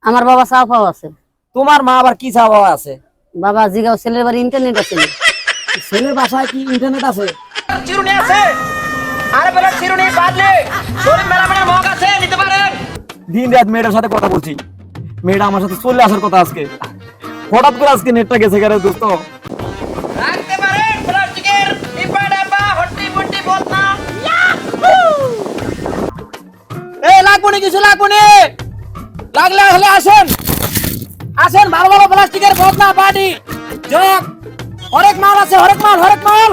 আমার বাবা চাওয়া পাওয়া আছে। তোমার মা আবার কি চাওয়া পাওয়া আছে? বাবা জিগাও ছেলের বাড়ি ইন্টারনেট আছে। ছেলের বাসায় কি ইন্টারনেট আছে? চিরুনি আছে, আরে বেলা চিরুনি বাদলে শরীর মেলামেলা মগ আছে, নিতে পারেন। দিন রাত মেয়েটার সাথে কথা বলছি, মেয়েটা আমার সাথে চলে আসার কথা আজকে, হঠাৎ করে আজকে নেটটা গেছে গেলে দোস্ত। রাখতে পারেন প্লাস্টিকের ডিব্বা ডাব্বা হট্টি মুট্টি বলনা। এই লাগবনি কিছু লাগবনি, লাগলে আসলে আসেন আসেন, ভালো ভালো প্লাস্টিকের বদনা বাড়ি জগ হরেক মাল আছে, হরেক মাল হরেক মাল।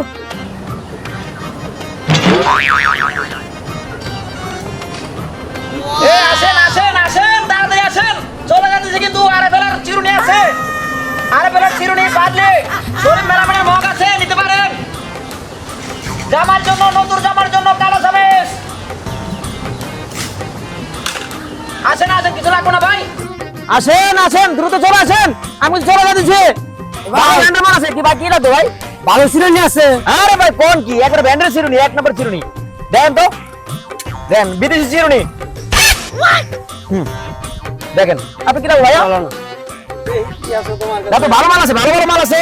এই আসেন আসেন আসেন, তাড়াতাড়ি আসেন, চলে যাচ্ছে কিন্তু। আরে বেলার চিরুনি আছে, আরে বেলার চিরুনি বাদলে শরীর মেলামেলা মগ আছে, নিতে পারেন। জামার জন্য, নতুন জামার জন্য কালো সামেস। আসেন আসেন, কিছু লাগবে না ভাই, আসেন আসেন, দ্রুত চলে আসেন, আমি চলে যাচ্ছি। ভাই ব্যান্ডার আছে কি ভাই, কি লাগবে ভাই? ভালো চিরুনি আছে। আরে ভাই কোন কি, একটা ব্যান্ডের চিরুনি, এক নম্বর চিরুনি দেন তো, দেন বিদেশি চিরুনি। দেখেন আপনি কি ভাইয়া, ভালো মাল আছে, ভালো ভালো মাল আছে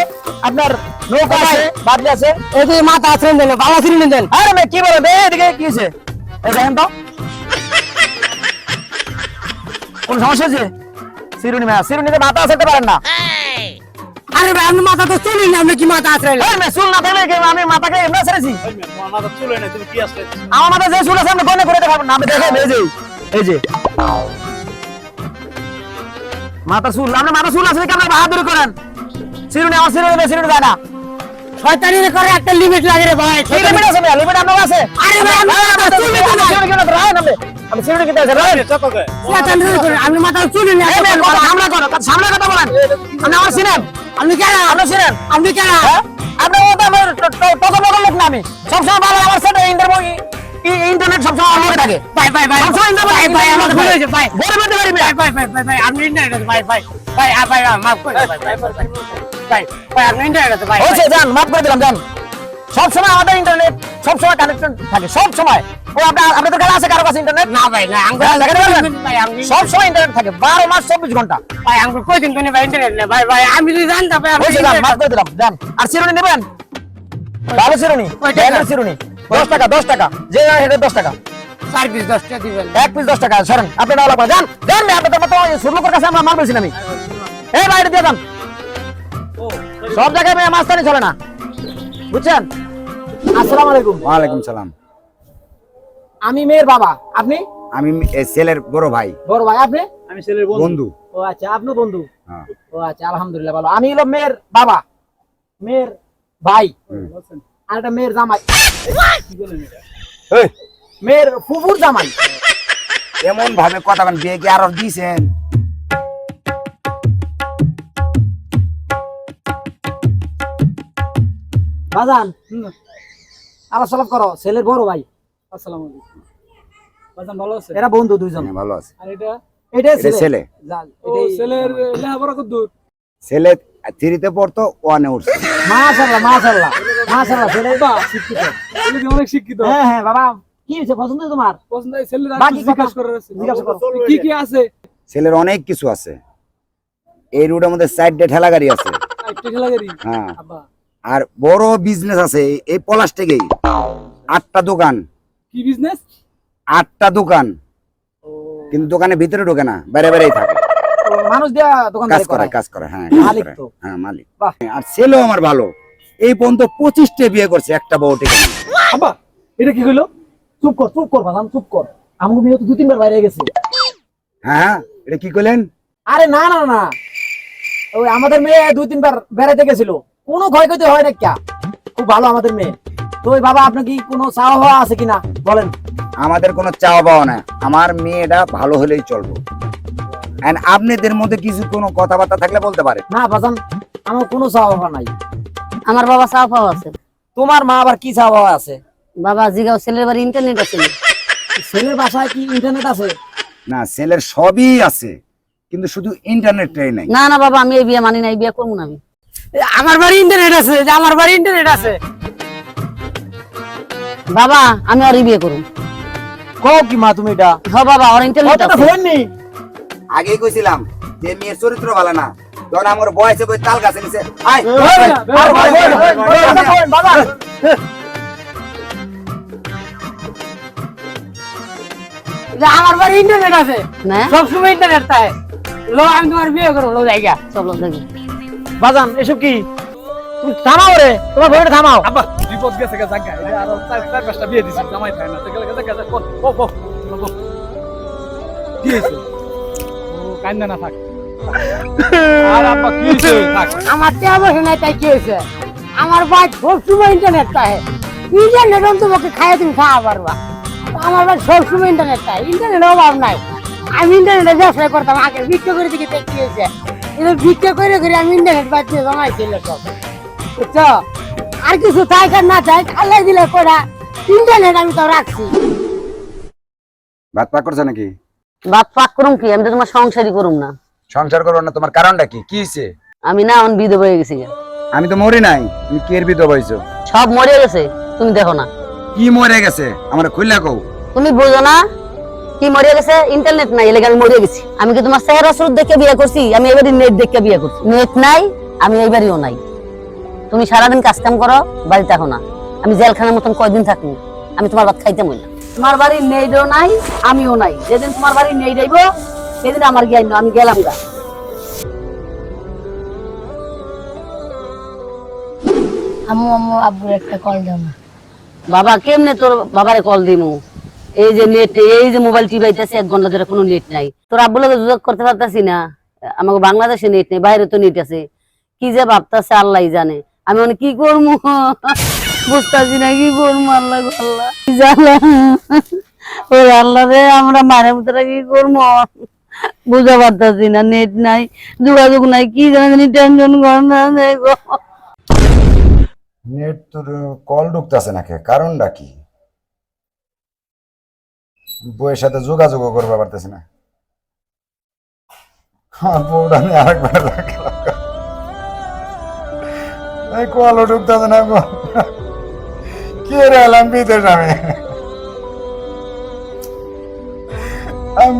আপনার, নৌকা আছে, বাদলি আছে, এই যে মাথা আছে, ভালো চিরুনি দেন। আরে ভাই কি বলেন, এদিকে কি হয়েছে, এই দেখেন তো কোন সমস্যা হয়েছে? চিরুনি ভাই, চিরুনিতে মাথা আছড়তে পারেন না। আরে ভাই আপনি মাথা তো চুলই না, আপনি কি মাথা আছড়াইলেন? এই চুল না থাকলে আমি মাথাকে এমনি ছেড়েছি। মাথা চুলে না, তুমি কি আসলে? আমার মাথায় যে চুল আছে আপনি গনে করে দেখাবেন না, আমি দেখেন এই যে মাথা চুল, আপনার মাথা চুল আছে কি আপনার বাহাদুরি করেন? চিরুনি আমার চিরুনি যায় না, শয়তানি করে একটা লিমিট লাগে রে ভাই। এই লিমিট আছে ভাই, লিমিট আপনার আছে। আরে ভাই আপনি মাথা চুলই না, চিরুনি কেন রায় নামে, আমি চিরুনি কিনতে আছে রায়। শয়তানি করে আপনি মাথা চুলই না। এই মেয়ে কথা সামনে করো, কথা সামনে কথা বলেন। আপনি আমার চিনেন? আপনি কেন? আপনি চিনেন? আপনি কেন? আপনি ওটা আমার কত বড় লোক না, আমি সবসময় ভালো, আমার সাথে ইন্টারনেট সবসময় আমার থাকে। ভাই ভাই ভাই ভাই ভাই আমার ভুল হয়েছে ভাই। বলে বলতে পারি ভাই ভাই ভাই ভাই ভাই আপনি ইন্টারনেট আছে ভাই ভাই ভাই ভাই মাফ করে ভাই ভাই ভাই ভাই আপনি ইন্টারনেট আছে ভাই। হয়েছে, যান মাফ করে দিলাম, যান। সবসময় আমাদের ইন্টারনেট সবসময় কানেকশন থাকে, সবসময়। ও আপনাদের কাছে আছে কারো কাছে ইন্টারনেট? না ভাই না আঙ্গুল ভাই আমি সবসময় ইন্টারনেট থাকে, 12 মাস 24 ঘন্টা। ভাই আঙ্গুল কই দিন কোনে ভাই ইন্টারনেট না ভাই ভাই আমি যদি জানতাম ভাই আপনি হয়েছে, যান মাফ করে দিলাম, যান। আর চিরুনি নেবেন? ভালো চিরুনি, ব্র্যান্ডের চিরুনি 10 টাকা, 10 টাকা, যে হেডে 10 টাকা, সার্ভিস 10 টাকা দিবেন। এক পিস 10 টাকা। সরেন, আপনি নাও লাগবে, যান যান। আপনাদের মতো ছোট লোকের কাছে আমরা মাল বেশি নামি। এই বাইরে দিয়ে যান, সব জায়গায় মেয়ে মাস্তানি চলে না, বুঝছেন? আসসালামু আলাইকুম। ওয়ালাইকুম সালাম। আমি মেয়ের বাবা, আপনি? আমি ছেলের বড় ভাই। বড় ভাই, আপনি? আমি ছেলের বন্ধু। ও আচ্ছা, আপনিও বন্ধু? হ্যাঁ। ও আচ্ছা, আলহামদুলিল্লাহ ভালো। আমি হলো মেয়ের বাবা, মেয়ের ভাই, আর একটা মেয়ের জামাই, এই, মেয়ের ফুফুর জামাই। এমন ভাবে কথা বলেন, বিয়ে কি আরো দিয়েছেন? বাজান আলাপ করো, ছেলের বড় ভাই। আসসালামু আলাইকুম। বাজান ভালো আছে? এরা বন্ধু দুইজন। হ্যাঁ, ভালো আছে। আর এটা এটাই এটা ছেলে। যান, ও এটাই ছেলের লেখাপড়া কত দূর? ছেলে 3-তে পড়তো, 1-এ উঠছে। মাশাআল্লাহ মাশাআল্লাহ মাশাআল্লাহ, ছেলে বাহ, শিক্ষিত। ছেলে কি অনেক শিক্ষিত? হ্যাঁ হ্যাঁ বাবা, কি হয়েছে পছন্দ তোমার? পছন্দ হয় ছেলের? বাকি কথা জিজ্ঞাসা করার আছে। জিজ্ঞাসা করো। কি কি আছে? ছেলের অনেক কিছু আছে। এই রোডের মধ্যে 4টে ঠেলা গাড়ি আছে। একটা ঠেলা গাড়ি? হ্যাঁ, আব্বা আর বড় বিজনেস আছে এই প্লাস্টিকেই। 8টা দোকান। কি বিজনেস? 8টা দোকান, কিন্তু দোকানের ভিতরে ঢোকে না, বাইরে বাইরেই থাকে। ও, মানুষ দিয়া দোকান কাজ করে, হ্যাঁ মালিক তো। হ্যাঁ মালিক। বাহ। আর ছেলেও আমার ভালো, এই পর্যন্ত 25টে বিয়ে করছে, একটা বউ টেকে না। আব্বা এটা কি হইলো? চুপ কর বাজান, চুপ কর। আমগো মেয়ে তো 2-3 বার বাইরে গেছে। হ্যাঁ, এটা কি করলেন? আরে না না না, ওই আমাদের মেয়ে 2-3 বার বেড়াতে গেছিল, কোনো ক্ষয়ক্ষতি হয় না ক্যা, খুব ভালো আমাদের মেয়ে। তো ওই বাবা আপনার কি কোনো চাওয়া হওয়া আছে কিনা বলেন? আমাদের কোনো চাওয়া পাওয়া না, আমার মেয়েটা ভালো হলেই চলবো। And আপনাদের মধ্যে কিছু কোনো কথাবার্তা থাকলে বলতে পারে। না বাজান, আমার কোনো চাওয়া হওয়া নাই। আমার বাবা চাওয়া পাওয়া আছে। তোমার মা আবার কি চাওয়া হওয়া আছে? বাবা জিগাও ছেলের বাড়ি ইন্টারনেট আছে। ছেলের বাসায় কি ইন্টারনেট আছে? না, ছেলের সবই আছে, কিন্তু শুধু ইন্টারনেটটাই নাই। না না বাবা, আমি এই বিয়ে মানি না, এই বিয়ে করবো না আমি। আমার বাড়ি ইন্টারনেট আছে, আমার বাড়ি ইন্টারনেট আছে। বাবা আমি আর বিয়ে করব। কও কি মা তুমি এটা? হ্যাঁ বাবা, আর ইন্টারনেট আছে। হয়নি আগেই কইছিলাম যে মেয়ের চরিত্র ভালো না তখন আমার বয়সে বই তাল গাছে নিছে আয় বাবা আমার বাড়ি ইন্টারনেট আছে না সবসময় ইন্টারনেট থাকে লো আমি তোমার বিয়ে করবো লো জায়গা চলো দেখি বাজান এসব কি তুমি থামাও রে তোমার বউটা থামাও আব্বা বিপদ গেছে গা জায়গা এটা আর চার পাঁচটা বিয়ে দিছি জামাই থাকে না তো গেলে জায়গা কোন ও কি হইছে ও কান্দা না থাক আর আব্বা কি হইছে থাক আমার তো অবশ্য নাই তাই কি হয়েছে আমার বাড়ি সবসময় ইন্টারনেট থাকে ইন্টারনেট তোমাকে খাইয়ে তুমি খাওয়া পারবা আমার বাড়ি সবসময় ইন্টারনেট থাকে ইন্টারনেট অভাব নাই আমি ইন্টারনেটে ব্যবসা করতাম আগে ভিক্ষা করে দিকে কি হয়েছে কিন্তু ভিক্ষা করে করে আমি ইন্টারনেট বাড়িতে জমাইছিল সব বুঝছো আর কিছু থাক আর না থাক আল্লাহ দিলে করা ইন্টারনেট আমি তো রাখছি ভাত পাক করছো নাকি বাপ পাক করুম কি আমি তো তোমার সংসারই করুম না সংসার করবো না তোমার কারণটা কি কি হইছে আমি না এখন বিধবা হয়ে গেছি গা। আমি তো মরি নাই তুমি কের বিধবা হইছো সব মরে গেছে তুমি দেখো না কি মরে গেছে আমার খুললা কও তুমি বুঝো না কি মরে গেছে ইন্টারনেট নাই এলাকা আমি মরে গেছি আমি কি তোমার চেহারা স্রোত দেখে বিয়ে করছি আমি এবারই নেট দেখে বিয়ে করছি নেট নাই আমি এইবারইও নাই তুমি সারাদিন কাজ কাম করো বাড়িতে থাকো না আমি জেলখানার মতন কয়দিন থাকি আমি তোমার ভাত খাইতে মই না তোমার বাড়ির নেটও নাই আমিও নাই যেদিন তোমার বাড়ির নেট আইব সেদিন আমার জ্ঞান আমি গেলাম গা আম্মু আম্মু আব্বুর একটা কল দাও না। বাবা কেমনে তোর বাবারে কল দিমু এই যে নেট এই যে মোবাইল টিপাইতেছে 1 ঘন্টা ধরে কোনো নেট নাই তোর আব্বুর লগে যোগাযোগ করতে পারতাছি না আমাকে বাংলাদেশে নেট নেই বাইরে তো নেট আছে কি যে ভাবতাছে আল্লাহই জানে আমি মানে কি করবো বুঝতাছি না কি করবো আল্লাহ আল্লাহ কি জানে ওই আল্লাহ রে আমরা মায়ের ভিতরে কি করবো বুঝা পারতাছি না নেট নাই যোগাযোগ নাই কি জানি টেনশন কর না দেখো নেট তোর কল ঢুকতেছে না কে কারণটা কি বউয়ের সাথে যোগাযোগ করতে পারতেছে না আমার বউটা আমি আরেকবার লাগলাম এই কলও ঢুকতেছে না গো কি রে এলাম বিদেশ আমি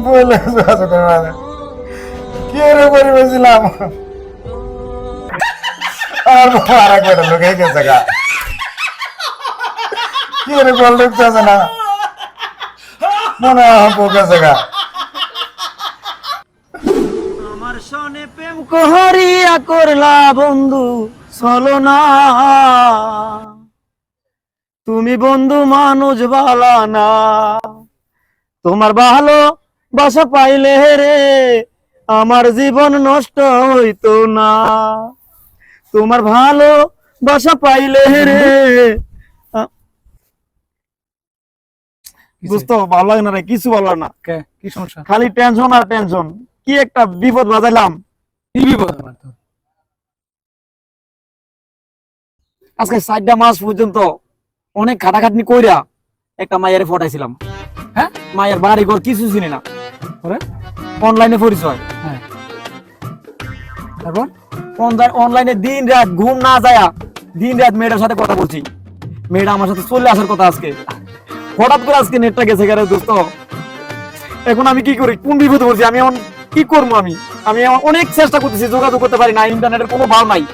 বলে যোগাযোগ করবো না কি রে পরিবেছিলাম আর আরেকবার লোক গেছে গা কি রে কল ঢুকতেছে না মনে হয় গেছে গা আমার সনে প্রেম করিয়া করলা বন্ধু চলো না তুমি বন্ধু মানুষ বালা না তোমার ভালো বাসা পাইলে রে আমার জীবন নষ্ট হইতো না তোমার ভালো বাসা পাইলে রে বুঝতো ভালো লাগে না রে কিছু ভালো লাগে না কে কি সমস্যা খালি টেনশন আর টেনশন কি একটা বিপদ বাজাইলাম কি বিপদ আমার তোর আজকে 4টা মাস পর্যন্ত অনেক খাটাখাটনি কইরা একটা মায়ের ফটাইছিলাম হ্যাঁ মায়ের বাড়ি ঘর কিছু চিনি না ওরে অনলাইনে পরিচয় হ্যাঁ তারপর অনলাইনে দিন রাত ঘুম না যায়া দিন রাত মেয়েটার সাথে কথা বলছি মেয়েটা আমার সাথে চলে আসার কথা আজকে হঠাৎ করে আজকে নেটটা গেছে গেলে দোস্ত এখন আমি কি করি কোন বিপদে পড়ছি আমি এখন কি করবো আমি অনেক চেষ্টা করতেছি যোগাযোগ করতে পারি না ইন্টারনেটের কোনো ভাও নাই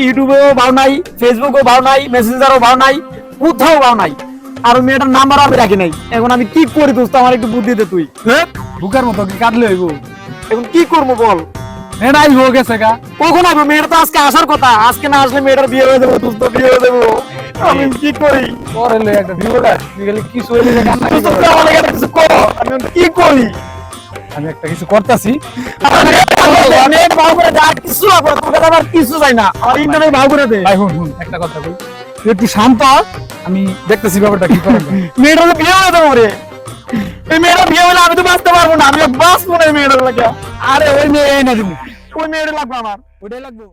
ইউটিউবেও ভাও নাই ফেসবুকেও ভাও নাই মেসেঞ্জারও ভাও নাই কোথাও ভাও নাই আর মেয়েটার নাম্বার আমি রাখি নাই এখন আমি কি করি দোস্ত আমার একটু বুদ্ধি দে তুই বুকার মতো কি কাটলে হইব এখন কি করবো বল এটাই হয়ে গেছে গা কখন আসবো মেয়েটা তো আজকে আসার কথা আজকে না আসলে মেয়েটার বিয়ে হয়ে দেবো দোস্ত বিয়ে হয়ে দেবো আমি কি করি পরে লই একটা ভিডিওটা তুই গেলে কি সইলে কান্না দোস্ত, তুই আমার লাগে একটা কিছু কর। আমি এখন কি করি আমি একটা কিছু করতেছি নেট ভাও করে যা কিছু লাগবে তোর কাছে আমার কিছু চাই না আমার ইন্টারনেট ভাও করে দে ভাই হুন একটা কথা বল তুই একটু শান্ত হ, আমি দেখতেছি ব্যাপারটা কি করা যায়। মেয়েটার তো বিয়ে হয়ে দেবো রে এই মেয়েটা বিয়ে হলে আমি তো বাঁচতে পারবো না আমি বাঁচবো না এই মেয়েটার লাগে আরে ওই মেয়ে এই না দিবি ওই মেয়েটা লাগবে আমার ওটাই লাগবে